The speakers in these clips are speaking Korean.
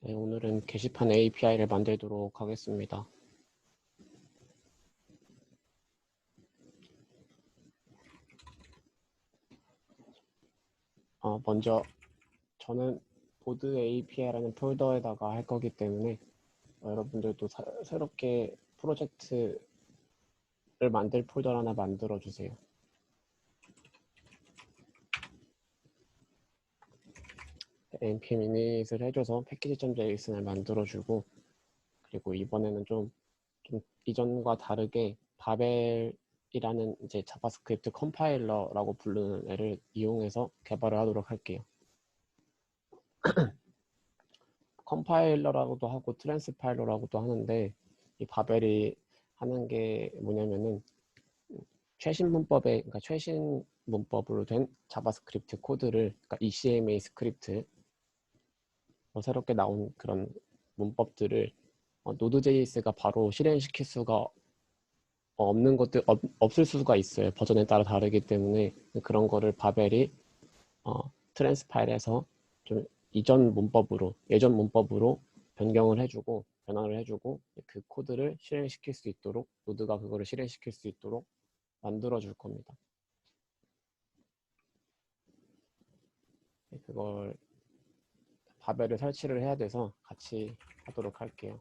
네, 오늘은 게시판 API를 만들도록 하겠습니다. 먼저 저는 보드 API라는 폴더에다가 할 거기 때문에 여러분들도 새롭게 프로젝트를 만들 폴더 하나 만들어 주세요. npm init을 해줘서 패키지.json을 만들어주고, 그리고 이번에는 좀 이전과 다르게 바벨이라는 이제 자바스크립트 컴파일러라고 부르는 애를 이용해서 개발을 하도록 할게요. 컴파일러라고도 하고 트랜스파일러라고도 하는데, 이 바벨이 하는 게 뭐냐면은 최신 문법으로 된 자바스크립트 코드를, 그러니까 ECMA 스크립트, 새롭게 나온 그런 문법들을 노드.js가 바로 실행시킬 수가 없을 수가 있어요. 버전에 따라 다르기 때문에 그런 거를 바벨이 트랜스파일에서 좀 예전 문법으로 변환을 해주고 그 코드를 실행시킬 수 있도록, 노드가 그거를 실행시킬 수 있도록 만들어 줄 겁니다. 그걸 바벨을 설치를 해야 돼서 같이 하도록 할게요.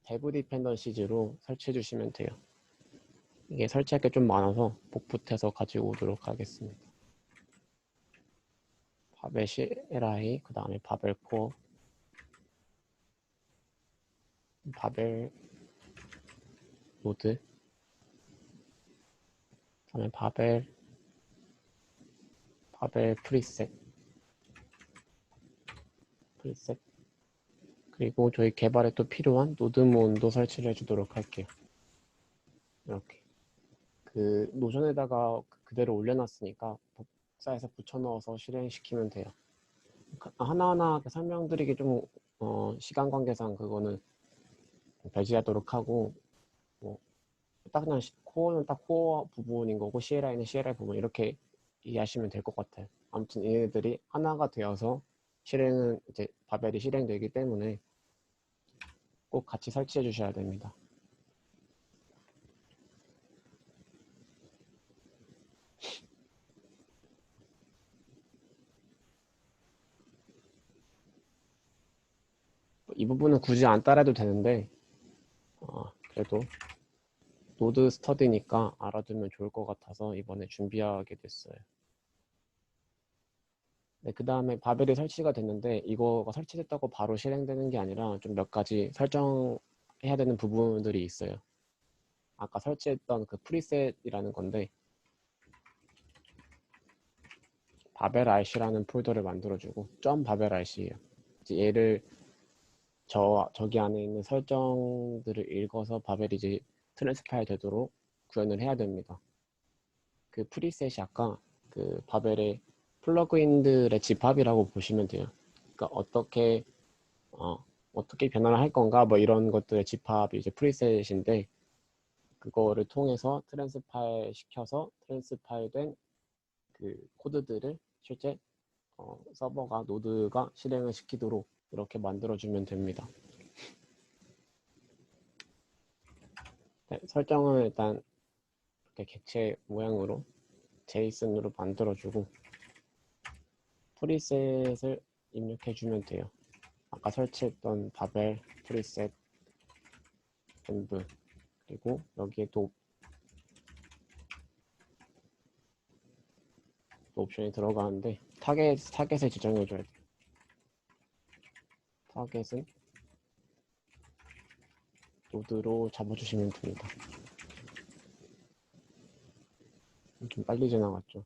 대부 디펜던시즈로 설치해 주시면 돼요. 이게 설치할 게 좀 많아서 복붙해서 가지고 오도록 하겠습니다. 바벨 CLI, 그 다음에 바벨 코어, 바벨 노드, 그 다음에 바벨 프리셋, 그리고 저희 개발에 또 필요한 노드몬도 설치를 해주도록 할게요. 이렇게 그 노션에다가 그대로 올려놨으니까 복사해서 붙여넣어서 실행시키면 돼요. 하나하나 설명드리기 좀 시간 관계상 그거는 배제하도록 하고, 딱 그냥 코어는 딱 코어 부분인 거고 CLI는 CLI 부분, 이렇게 이해하시면 될 것 같아요. 아무튼 얘네들이 하나가 되어서 실행은 이제 바벨이 실행되기 때문에 꼭 같이 설치해 주셔야 됩니다. 이 부분은 굳이 안 따라해도 되는데 그래도 노드 스터디니까 알아두면 좋을 것 같아서 이번에 준비하게 됐어요. 네, 그 다음에 바벨이 설치가 됐는데 이거가 설치됐다고 바로 실행되는 게 아니라 좀 몇 가지 설정해야 되는 부분들이 있어요. 아까 설치했던 그 프리셋이라는 건데, 바벨 RC라는 폴더를 만들어주고 바벨 RC예요. 얘를 저기 안에 있는 설정들을 읽어서 바벨이 이제 트랜스파일 되도록 구현을 해야 됩니다. 그 프리셋이 아까 그 바벨의 플러그인들의 집합이라고 보시면 돼요. 그러니까 어떻게 변화를 할 건가 뭐 이런 것들의 집합이 이제 프리셋인데, 그거를 통해서 트랜스파일 된 그 코드들을 실제 서버가 노드가 실행을 시키도록 이렇게 만들어주면 됩니다. 네, 설정은 일단 이렇게 객체 모양으로 제이슨으로 만들어주고 프리셋을 입력해주면 돼요. 아까 설치했던 바벨 프리셋 env, 그리고 여기에 또 옵션이 들어가는데 타겟을 지정해줘야 돼요. 타겟은 노드로 잡아주시면 됩니다. 좀 빨리 지나갔죠.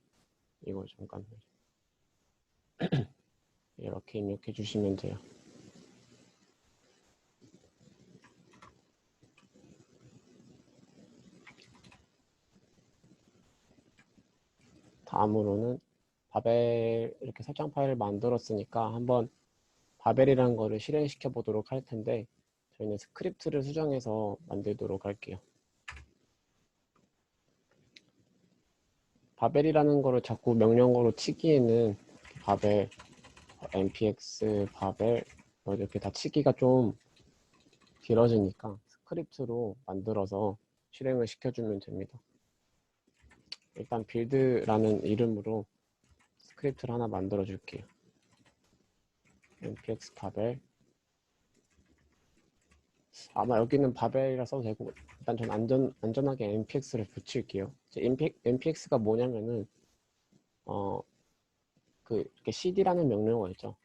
이거 잠깐 이렇게 입력해 주시면 돼요. 다음으로는 바벨 이렇게 설정 파일을 만들었으니까 한번 바벨이라는 거를 실행시켜 보도록 할 텐데, 저희는 스크립트를 수정해서 만들도록 할게요. 바벨이라는 거를 자꾸 명령어로 치기에는 바벨 npx 바벨 이렇게 다 치기가 좀 길어지니까 스크립트로 만들어서 실행을 시켜주면 됩니다. 일단 빌드라는 이름으로 스크립트를 하나 만들어 줄게요. npx 바벨, 아마 여기는 바벨이라 써도 되고, 일단 전 안전하게 npx를 붙일게요. npx가 뭐냐면은 이렇게 cd라는 명령어 있죠.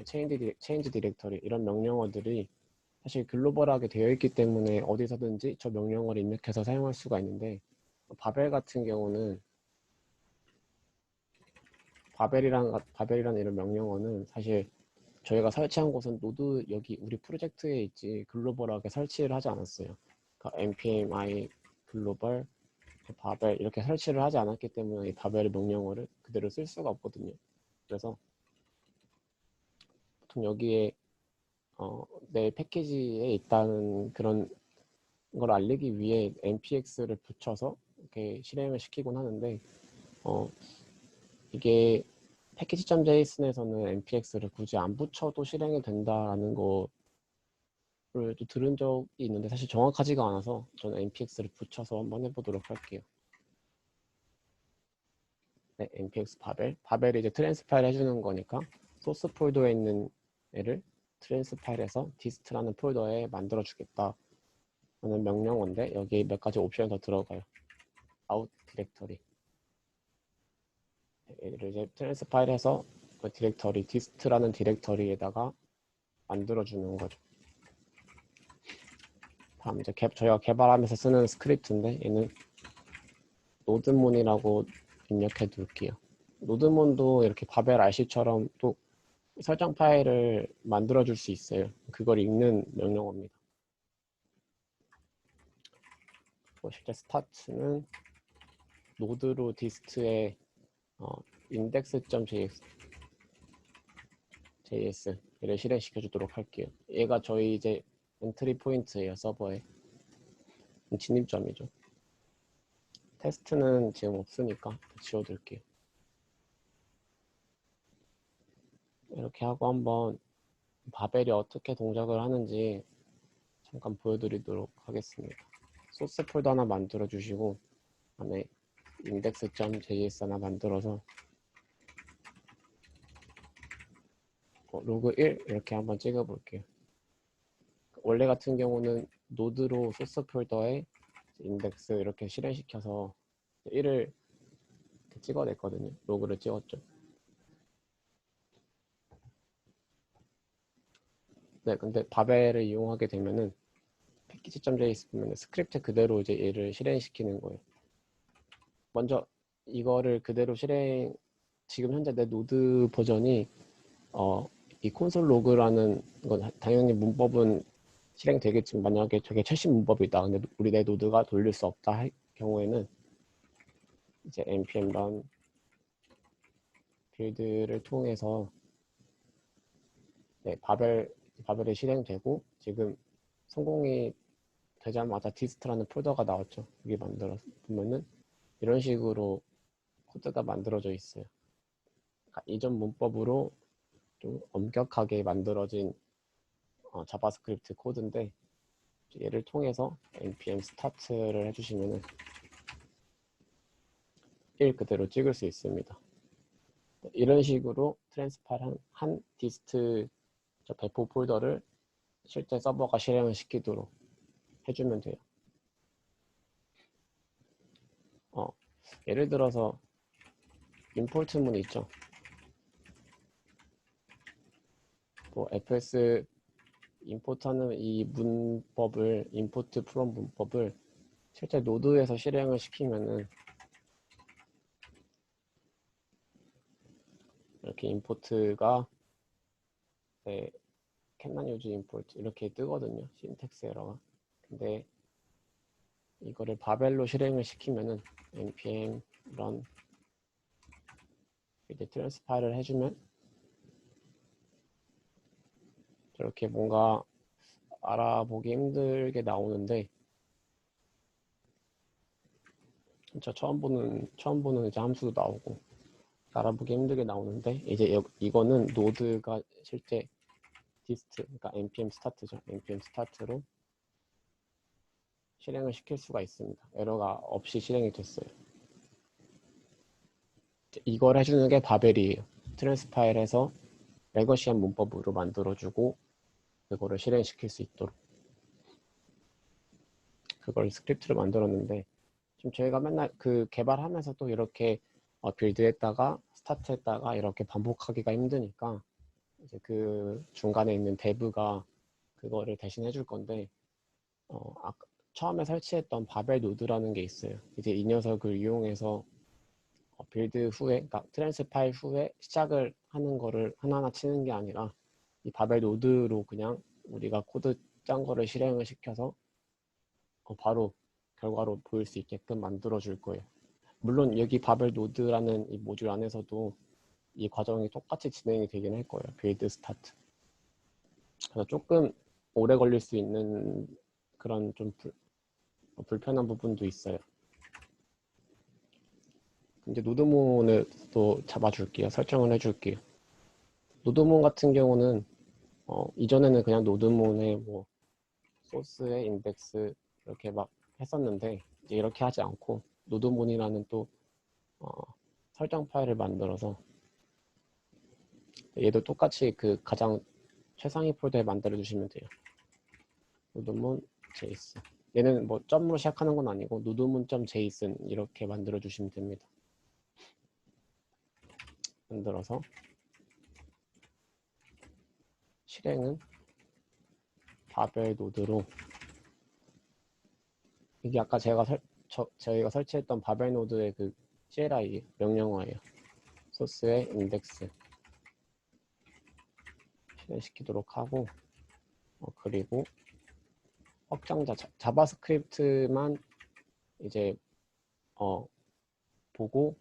change 디렉터리 이런 명령어들이 사실 글로벌하게 되어 있기 때문에 어디서든지 저 명령어를 입력해서 사용할 수가 있는데, 바벨 같은 경우는 바벨이라는 이런 명령어는 사실 저희가 설치한 곳은 노드 여기 우리 프로젝트에 있지 글로벌하게 설치를 하지 않았어요. 그러니까 npm-i 글로벌 바벨 이렇게 설치를 하지 않았기 때문에 이 바벨 명령어를 그대로 쓸 수가 없거든요. 그래서 보통 여기에 내 패키지에 있다는 그런 걸 알리기 위해 npx를 붙여서 이렇게 실행을 시키곤 하는데, 이게 패키지.json에서는 npx를 굳이 안 붙여도 실행이 된다는 거를 또 들은 적이 있는데 사실 정확하지가 않아서 저는 npx를 붙여서 한번 해보도록 할게요. 네, npx 바벨이 이제 트랜스파일 해주는 거니까 소스 폴더에 있는 애를 트랜스파일에서 dist라는 폴더에 만들어 주겠다 하는 명령어인데, 여기 몇 가지 옵션이 더 들어가요. out 디렉터리, 얘를 이제 트랜스파일해서 그 디렉터리 dist라는 디렉터리에다가 만들어 주는 거죠. 다음 이제 저희가 개발하면서 쓰는 스크립트인데, 얘는 노드몬이라고 입력해 둘게요. 노드몬도 이렇게 바벨 RC처럼 또 설정 파일을 만들어 줄 수 있어요. 그걸 읽는 명령어입니다. 실제 스타트는 노드로 디스트에 index.js 를 실행시켜 주도록 할게요. 얘가 저희 이제 엔트리 포인트예요. 서버에 진입점이죠. 테스트는 지금 없으니까 지워둘게요. 이렇게 하고 한번 바벨이 어떻게 동작을 하는지 잠깐 보여드리도록 하겠습니다. 소스 폴더 하나 만들어 주시고 안에 index.js 하나 만들어서 로그 1 이렇게 한번 찍어 볼게요. 원래 같은 경우는 노드로 소스 폴더에 인덱스 이렇게 실행시켜서 1을 찍어냈거든요. 로그를 찍었죠. 네, 근데 바벨을 이용하게 되면은 패키지.js 보면 스크립트 그대로 이제 얘를 실행시키는 거예요. 먼저 이거를 그대로 지금 현재 내 노드 버전이 이 콘솔 로그라는 건 당연히 문법은 실행되겠지만, 만약에 저게 최신 문법이다 근데 우리 내 노드가 돌릴 수 없다 할 경우에는 이제 npm run 빌드를 통해서 네, 바벨이 실행되고 지금 성공이 되자마자 디스트라는 폴더가 나왔죠. 여기 만들어서 보면은 이런 식으로 코드가 만들어져 있어요. 그러니까 이전 문법으로 좀 엄격하게 만들어진 자바스크립트 코드인데, 얘를 통해서 npm start를 해주시면은 1 그대로 찍을 수 있습니다. 이런 식으로 트랜스파일 한 디스트 배포 폴더를 실제 서버가 실행을 시키도록 해주면 돼요. 예를 들어서 임포트문 있죠. fs 임포트하는 이 문법을 import from 문법을 실제 노드에서 실행을 시키면은 이렇게 임포트가 cannot use import 이렇게 뜨거든요. 신텍스 에러가. 근데 이거를 바벨로 실행을 시키면은 npm run 이제 트랜스파일을 해주면 저렇게 뭔가 알아보기 힘들게 나오는데, 진짜 처음 보는 이제 함수도 나오고 알아보기 힘들게 나오는데 이제 이거는 노드가 실제 디스트, 그러니까 npm 스타트죠. npm 스타트로 실행을 시킬 수가 있습니다. 에러가 없이 실행이 됐어요. 이걸 해주는 게 바벨이에요. 트랜스 파일에서 레거시한 문법으로 만들어주고 그거를 실행시킬 수 있도록 그걸 스크립트를 만들었는데 지금 저희가 맨날 그 개발하면서 또 이렇게 빌드했다가 스타트했다가 이렇게 반복하기가 힘드니까 이제 그 중간에 있는 데브가 그거를 대신 해줄 건데 처음에 설치했던 바벨 노드라는 게 있어요. 이제 이 녀석을 이용해서 빌드 후에, 그러니까 트랜스 파일 후에 시작을 하는 거를 하나하나 치는 게 아니라 이 바벨 노드로 그냥 우리가 코드 짠 거를 실행을 시켜서 바로 결과로 보일 수 있게끔 만들어 줄 거예요. 물론 여기 바벨 노드라는 이 모듈 안에서도 이 과정이 똑같이 진행이 되긴 할 거예요. 빌드 스타트. 그래서 조금 오래 걸릴 수 있는 그런 좀 불편한 부분도 있어요. 이제 노드몬을 또 잡아줄게요. 설정을 해줄게요. 노드몬 같은 경우는 이전에는 그냥 노드몬에 뭐 소스에 인덱스 이렇게 막 했었는데 이제 이렇게 하지 않고 노드몬이라는 또 설정 파일을 만들어서 얘도 똑같이 그 가장 최상위 폴더에 만들어 주시면 돼요. 노드몬 제이슨. 얘는 뭐 점으로 시작하는 건 아니고 노드몬.json 이렇게 만들어 주시면 됩니다. 만들어서 실행은 바벨 노드로 이게 아까 저희가 설치했던 바벨 노드의 그 CLI 명령어예요. 소스의 인덱스 실행시키도록 하고 그리고 확장자 자바스크립트만 이제 보고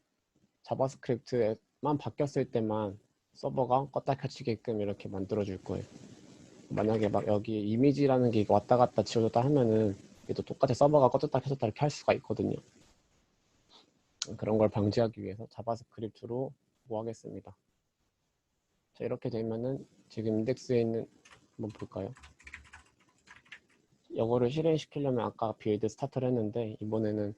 자바스크립트만 바뀌었을 때만 서버가 껐다 켜지게끔 이렇게 만들어 줄 거예요. 만약에 막 여기 이미지라는 게 왔다 갔다 지워졌다 하면은 얘도 똑같이 서버가 껐다 켜졌다 이렇게 할 수가 있거든요. 그런 걸 방지하기 위해서 자바스크립트로 보호하겠습니다. 자, 이렇게 되면은 지금 인덱스에 있는 한번 볼까요? 이거를 실행시키려면 아까 빌드 스타트를 했는데 이번에는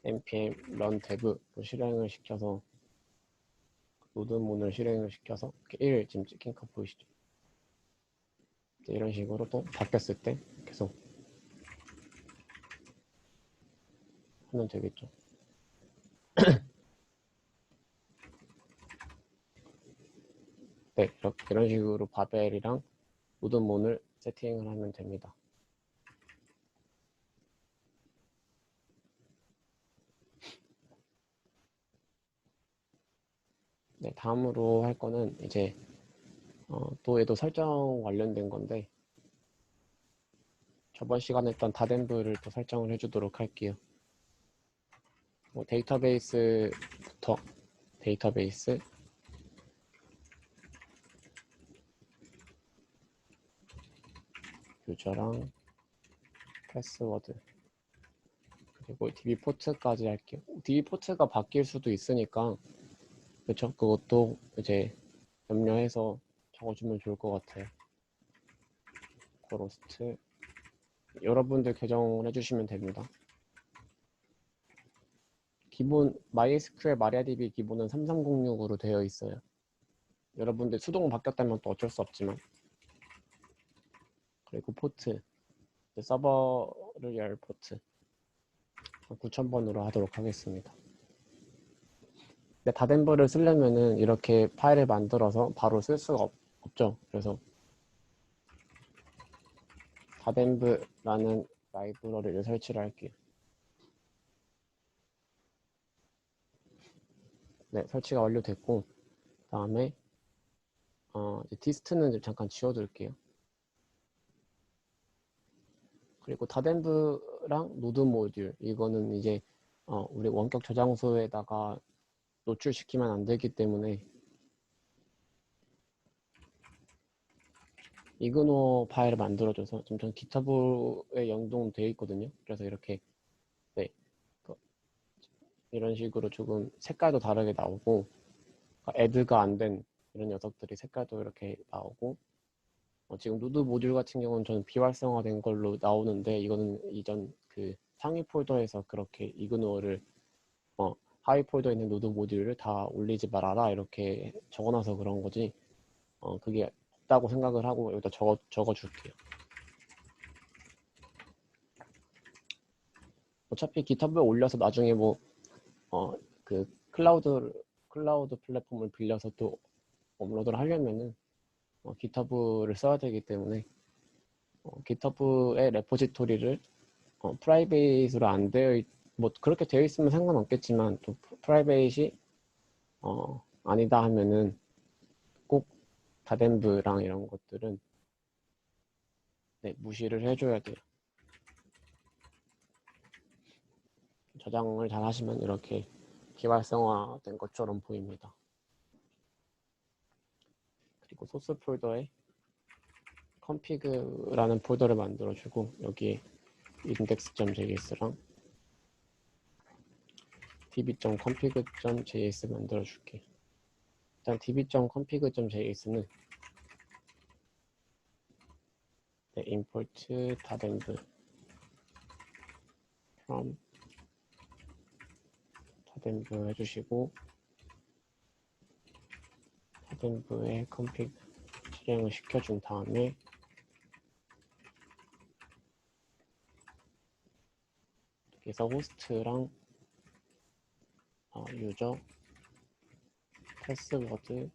npm run dev로 실행을 시켜서 노드몬을 실행을 시켜서 1 지금 찍힌 컷 보이시죠? 이런 식으로 또 바뀌었을 때 계속 하면 되겠죠. 네, 이런 식으로 바벨이랑 노드몬을 세팅을 하면 됩니다. 네, 다음으로 할 거는 이제 또 얘도 설정 관련된 건데 저번 시간에 했던 다덴브를 또 설정을 해주도록 할게요. 데이터베이스부터 데이터베이스 유저랑 패스워드 그리고 DB 포트까지 할게요. DB 포트가 바뀔 수도 있으니까 그쵸? 그것도 이제 염려해서 적어주면 좋을 것 같아요. 고로스트 여러분들 개정을 해주시면 됩니다. 기본 MySQL MariaDB 기본은 3306으로 되어 있어요. 여러분들 수동 바뀌었다면 또 어쩔 수 없지만 그리고 포트 서버를 열 포트 9000번으로 하도록 하겠습니다. 근데 다덴버를 쓰려면은 이렇게 파일을 만들어서 바로 쓸 수가 없죠. 그래서 다덴브라는 라이브러리를 설치를 할게요. 네, 설치가 완료됐고 다음에 디스트는 잠깐 지워둘게요. 그리고 다덴브랑 노드 모듈 이거는 이제 우리 원격 저장소에다가 노출시키면 안 되기 때문에 이그노 파일을 만들어줘서 지금 전 기타브에 연동되어 있거든요. 그래서 이렇게 네, 이런 식으로 조금 색깔도 다르게 나오고 애드가 안 된 이런 녀석들이 색깔도 이렇게 나오고 지금 누드 모듈 같은 경우는 저는 비활성화된 걸로 나오는데 이거는 이전 그 상위 폴더에서 그렇게 이그노어를 하위 폴더에 있는 노드 모듈을 다 올리지 말아라 이렇게 적어놔서 그런 거지 그게 없다고 생각을 하고 여기다 적어줄게요. 어차피 GitHub에 올려서 나중에 그 클라우드 플랫폼을 빌려서 또 업로드를 하려면은 GitHub를 써야 되기 때문에 GitHub의 레포지토리를 프라이빗으로 안 되어 뭐 그렇게 되어 있으면 상관없겠지만 또 프라이빗이 아니다 하면은 꼭 다덴브랑 이런 것들은 무시를 해줘야 돼요. 저장을 잘 하시면 이렇게 비활성화된 것처럼 보입니다. 그리고 소스 폴더에 config라는 폴더를 만들어주고 여기에 index.js랑 db.config.js 만들어줄게. 일단 db.config.js는 import dadenv from dadenv 해주시고 dadenv의 config 실행을 시켜준 다음에 여기서 호스트랑 유저, 패스워드,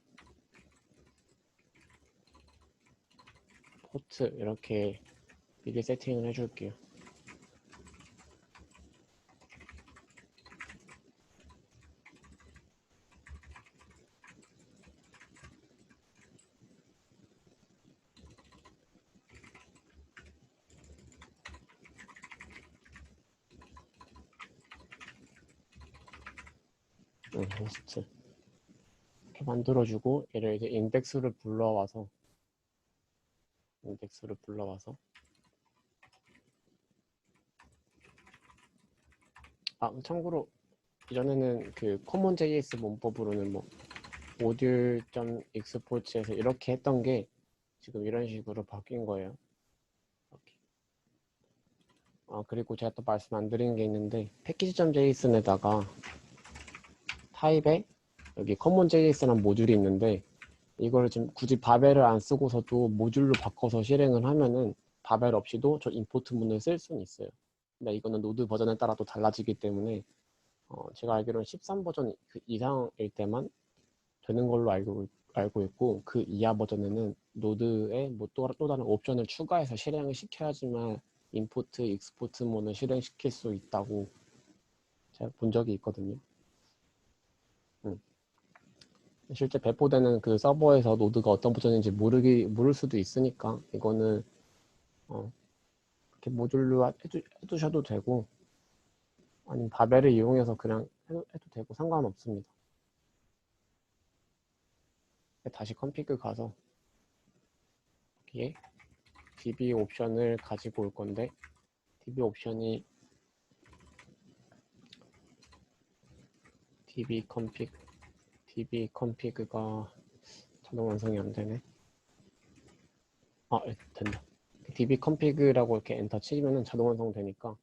포트 이렇게 미리 세팅을 해줄게요. 호스트 이렇게 만들어주고 얘를 이제 인덱스를 불러와서 참고로 이전에는 그 common.js 문법으로는 module.export에서 이렇게 했던 게 지금 이런 식으로 바뀐 거예요. 이렇게. 그리고 제가 또 말씀 안 드린 게 있는데 패키지.json에다가 타입에 여기 common.js라는 모듈이 있는데 이걸 지금 굳이 바벨을 안 쓰고서도 모듈로 바꿔서 실행을 하면은 바벨 없이도 저 임포트 문을 쓸 수는 있어요. 근데 이거는 노드 버전에 따라 또 달라지기 때문에 제가 알기로는 13 버전 이상일 때만 되는 걸로 알고 있고 그 이하 버전에는 노드에 또 다른 옵션을 추가해서 실행을 시켜야지만 임포트, 익스포트 문을 실행시킬 수 있다고 제가 본 적이 있거든요. 실제 배포되는 그 서버에서 노드가 어떤 버전인지 모를 수도 있으니까 이거는 이렇게 모듈로 해두셔도 되고 아니면 바벨을 이용해서 그냥 해도 되고 상관없습니다. 다시 컴피그 가서 여기에 db 옵션을 가지고 올 건데 db 옵션이 db config가 자동 완성이 안 되네. 된다. db config라고 이렇게 엔터 치면은 자동 완성 되니까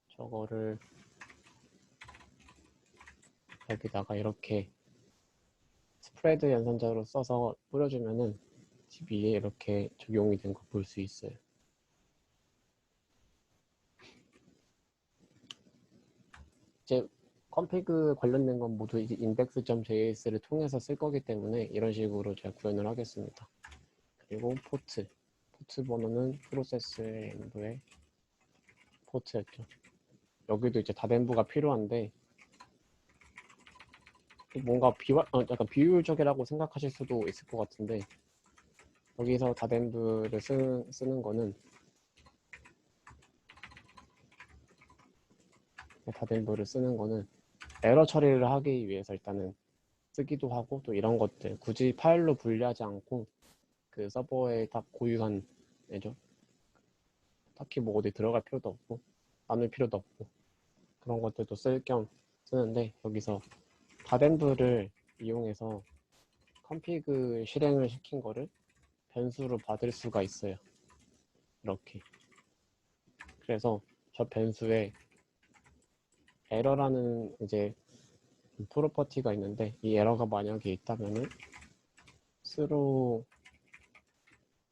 저거를 여기다가 이렇게 스프레드 연산자로 써서 뿌려주면은 db에 이렇게 적용이 된 거 볼 수 있어요. 이제 config 관련된 건 모두 이제 index.js를 통해서 쓸 거기 때문에 이런 식으로 제가 구현을 하겠습니다. 그리고 포트 번호는 프로세스의 엔브의 포트였죠. 여기도 이제 다덴브가 필요한데 뭔가 약간 비효율적이라고 생각하실 수도 있을 것 같은데 여기서 다덴브를 쓰는 거는 에러 처리를 하기 위해서 일단은 쓰기도 하고 또 이런 것들 굳이 파일로 분리하지 않고 그 서버에 다 고유한 애죠. 딱히 어디 들어갈 필요도 없고 나눌 필요도 없고 그런 것들도 쓸 겸 쓰는데 여기서 다덴브를 이용해서 컨피그 실행을 시킨 거를 변수로 받을 수가 있어요. 이렇게. 그래서 저 변수에 에러라는 이제 프로퍼티가 있는데 이 에러가 만약에 있다면은 스로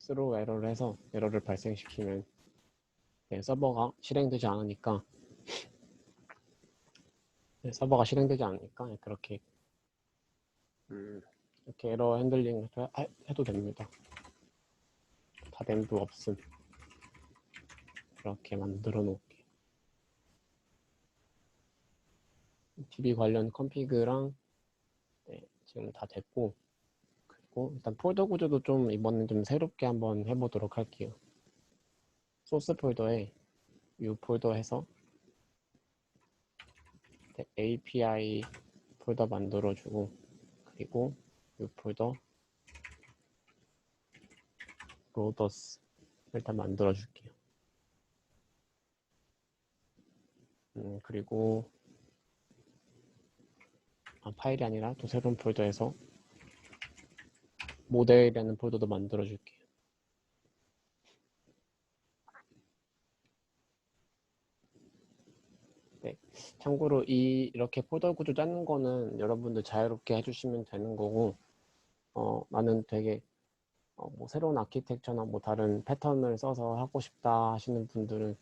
에러를 해서 에러를 발생시키면 서버가 실행되지 않으니까 그렇게 이렇게 에러 핸들링 해도 됩니다. 다덴브 없음 이렇게 만들어 놓을게요. DB 관련 컨피그랑 지금 다 됐고, 그리고 일단 폴더 구조도 좀 이번엔 좀 새롭게 한번 해보도록 할게요. 소스 폴더에 U 폴더 해서 API 폴더 만들어주고, 그리고 U 폴더 로더스 일단 만들어줄게요. 그리고 파일이 아니라 또 새로운 폴더에서 모델이라는 폴더도 만들어줄게요. 네, 참고로 이렇게 폴더 구조 짜는 거는 여러분들 자유롭게 해주시면 되는 거고, 나는 되게 뭐 새로운 아키텍처나 뭐 다른 패턴을 써서 하고 싶다 하시는 분들은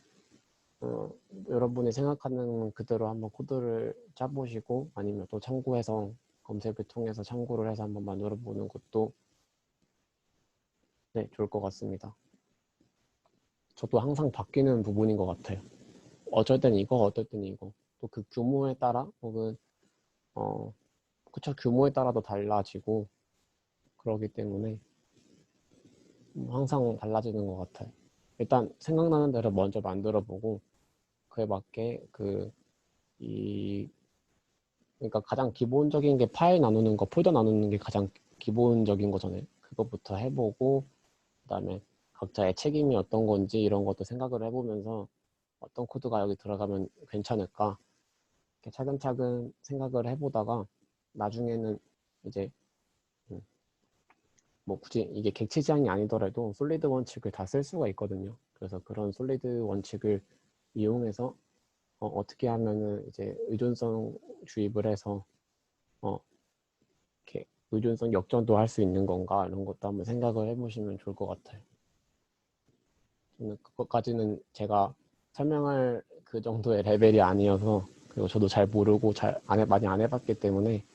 여러분이 생각하는 그대로 한번 코드를 짜보시고 아니면 또 참고해서 검색을 통해서 참고를 해서 한번 만들어 보는 것도 네, 좋을 것 같습니다. 저도 항상 바뀌는 부분인 것 같아요. 어쩔 땐 이거, 어떨 땐 이거. 또 그 규모에 따라 혹은 그쵸, 규모에 따라도 달라지고 그러기 때문에 항상 달라지는 것 같아요. 일단 생각나는 대로 먼저 만들어 보고 그에 맞게 그러니까 가장 기본적인 게 파일 나누는 거, 폴더 나누는 게 가장 기본적인 거잖아요. 그것부터 해보고 그다음에 각자의 책임이 어떤 건지 이런 것도 생각을 해보면서 어떤 코드가 여기 들어가면 괜찮을까 이렇게 차근차근 생각을 해보다가 나중에는 이제 뭐 굳이 이게 객체 지향이 아니더라도 솔리드 원칙을 다 쓸 수가 있거든요. 그래서 그런 솔리드 원칙을 이용해서 어떻게 하면은 이제 의존성 주입을 해서 이렇게 의존성 역전도 할 수 있는 건가 이런 것도 한번 생각을 해보시면 좋을 것 같아요. 저는 그것까지는 제가 설명할 그 정도의 레벨이 아니어서 그리고 저도 잘 모르고 많이 안 해봤기 때문에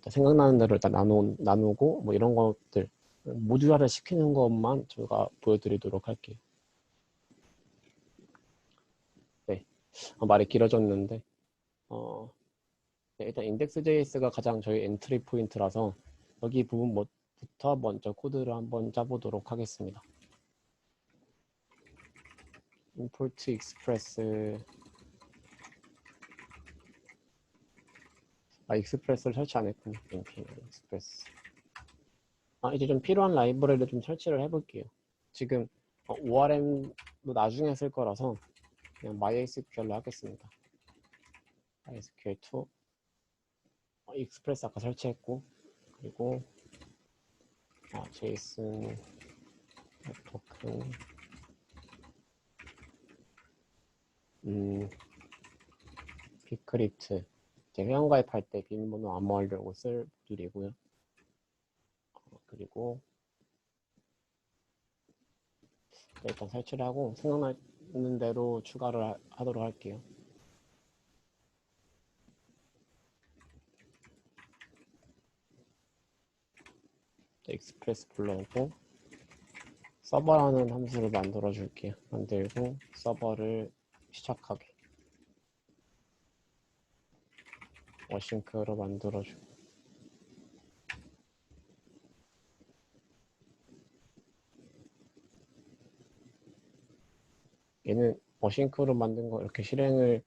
생각나는 대로 일단 나누고 뭐 이런 것들 모듈화를 시키는 것만 제가 보여드리도록 할게요. 네, 말이 길어졌는데 네, 일단 index.js가 가장 저희 엔트리 포인트라서 여기 부분부터 먼저 코드를 한번 짜보도록 하겠습니다. import express 익스프레스를 설치 안 했군요. npm express 이제 좀 필요한 라이브러리를 좀 설치를 해볼게요. 지금 ORM도 나중에 쓸 거라서 그냥 MySQL로 하겠습니다. MySQL2 익스프레스 아까 설치했고 그리고 JSON 토큰 비크립트 이제 회원가입할 때 비밀번호 암호하려고 쓸 모듈이고요. 그리고 일단 설치를 하고 생각나는 대로 추가를 하도록 할게요. 익스프레스 불러오고 서버라는 함수를 만들어 줄게요. 만들고 서버를 시작하게 어싱크로 만들어 주고 얘는 어싱크로 만든 거 이렇게 실행을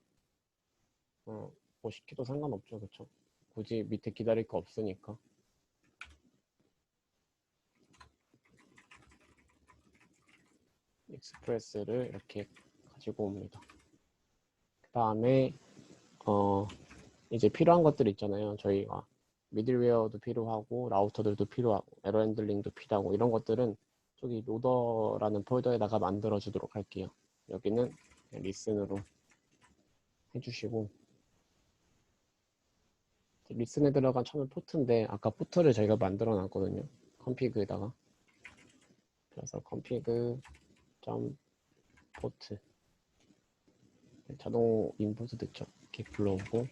뭐 시켜도 상관없죠. 그쵸? 굳이 밑에 기다릴 거 없으니까 익스프레스를 이렇게 가지고 옵니다. 그 다음에 이제 필요한 것들 있잖아요. 저희가 미들웨어도 필요하고 라우터들도 필요하고 에러 핸들링도 필요하고 이런 것들은 저기 로더라는 폴더에다가 만들어 주도록 할게요. 여기는 리슨으로 해주시고, 리슨에 들어간 처음에 포트인데 아까 포트를 저희가 만들어 놨거든요. 컴피그에다가. 그래서 컴피그 점 포트 자동 인풋 듣죠. 이렇게 불러오고,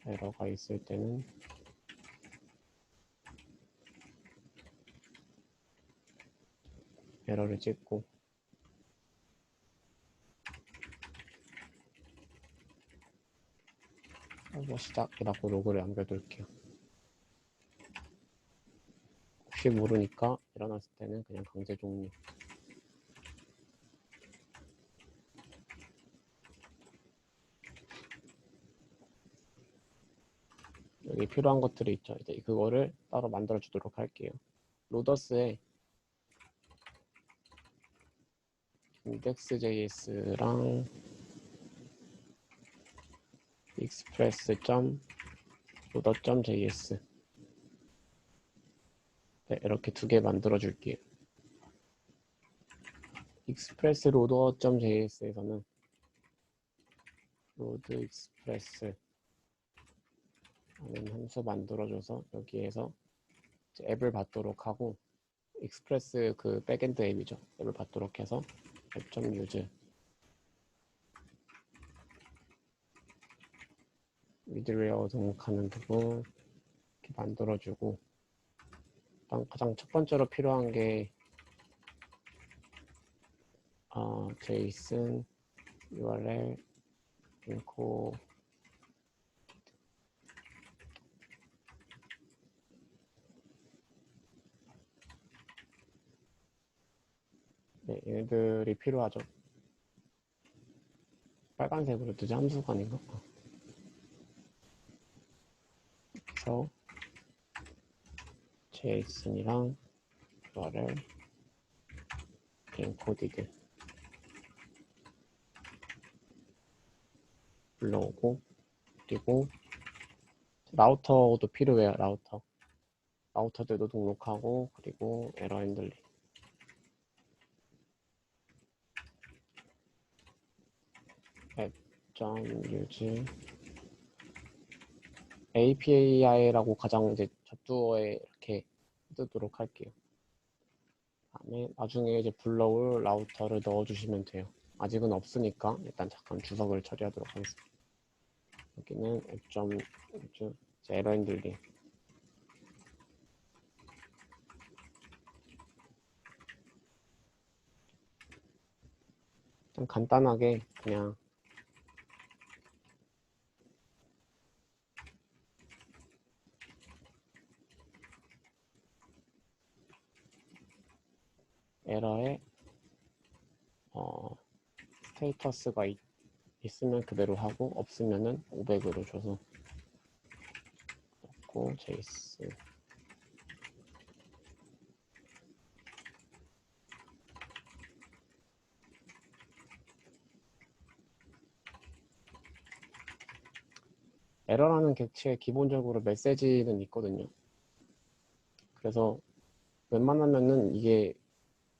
에러가 있을 때는 에러를 찍고, 서버 시작이라고 로그를 남겨둘게요. 혹시 모르니까 일어났을 때는 그냥 강제 종료. 여기 필요한 것들이 있죠. 이제 그거를 따로 만들어 주도록 할게요. 로더스에 index.js랑 express.loader.js 네, 이렇게 두 개 만들어 줄게요. express loader.js에서는 load express 라는 함수 만들어줘서 여기에서 이제 앱을 받도록 하고, 익스프레스 그 백엔드 앱이죠. 앱을 받도록 해서 앱.use 미들웨어 등록하는 부분 이렇게 만들어주고, 일단 가장 첫 번째로 필요한 게 JSON URL 인코 네, 얘네들이 필요하죠. 빨간색으로 뜨지 함수가 아닌가? 그래서 JSON이랑 URL encoded 불러오고, 그리고 라우터도 필요해요. 라우터들도 등록하고, 그리고 에러 핸들링 앱.use API라고 가장 이제 접두어에 이렇게 뜨도록 할게요. 다음에 나중에 이제 불러올 라우터를 넣어주시면 돼요. 아직은 없으니까 일단 잠깐 주석을 처리하도록 하겠습니다. 여기는 앱.use 에러 핸들링 좀 간단하게 그냥 에러에 스테이터스가 있으면 그대로 하고, 없으면은 500으로 줘서 넣고 JS 에러라는 객체에 기본적으로 메시지는 있거든요. 그래서 웬만하면은 이게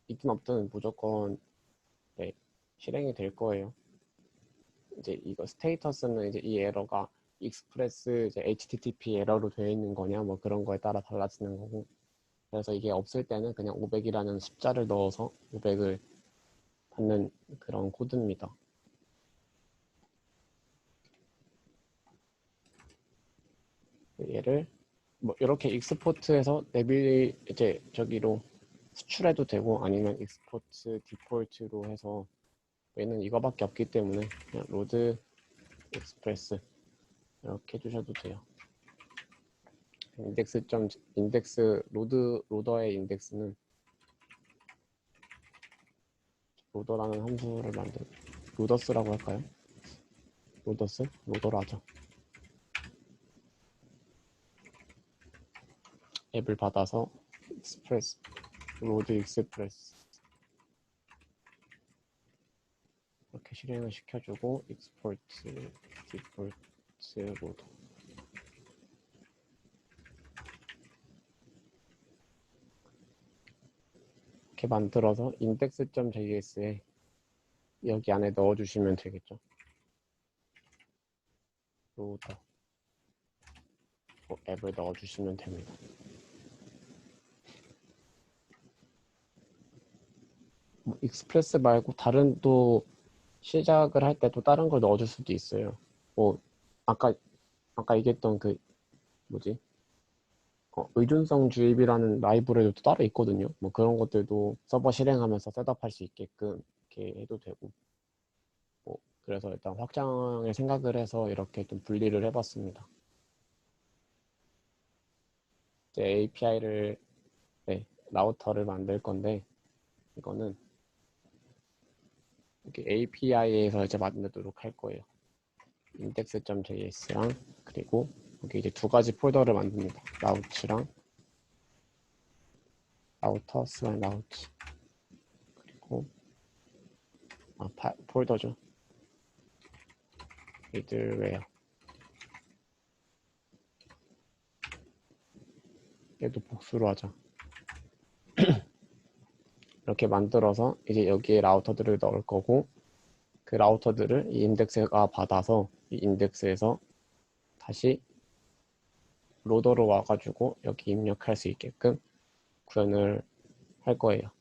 있든 없든 무조건 네, 실행이 될 거예요. 이제 이거 스테이터스는 이제 이 에러가 익스프레스 이제 HTTP 에러로 되어 있는 거냐 뭐 그런 거에 따라 달라지는 거고, 그래서 이게 없을 때는 그냥 500이라는 숫자를 넣어서 500을 받는 그런 코드입니다. 얘를 뭐 이렇게 익스포트해서 내비 이제 저기로 수출해도 되고, 아니면 익스포트 디폴트로 해서, 얘는 이거밖에 없기 때문에 그냥 로드 익스프레스 이렇게 해주셔도 돼요. 인덱스 로더의 인덱스는 로더라는 함수를 로더스라고 할까요? 로더라죠. 앱을 받아서 익스프레스 로드 익스프레스 이렇게 실행을 시켜주고, 익스포트 디폴트 로더 이렇게 만들어서 index.js에 여기 안에 넣어주시면 되겠죠. 로더 앱을 넣어주시면 됩니다. 뭐 익스프레스 말고 다른 또 시작을 할 때 또 다른 걸 넣어줄 수도 있어요. 뭐 아까 얘기했던 그 뭐지? 의존성 주입이라는 라이브러리도 따로 있거든요. 뭐 그런 것들도 서버 실행하면서 셋업할 수 있게끔 이렇게 해도 되고. 뭐 그래서 일단 확장을 생각을 해서 이렇게 좀 분리를 해봤습니다. 이제 API를 라우터를 만들 건데 이거는 이렇게 API에서 이제 만들도록 할 거예요. index.js랑 그리고 여기 이제 두 가지 폴더를 만듭니다. 라우치랑 라우터 슬 라우치 그리고 폴더죠. 미들웨어 얘도 복수로 하자. 이렇게 만들어서 이제 여기에 라우터들을 넣을 거고 그 라우터들을 이 인덱스가 받아서 이 인덱스에서 다시 로더로 와가지고 여기 입력할 수 있게끔 구현을 할 거예요.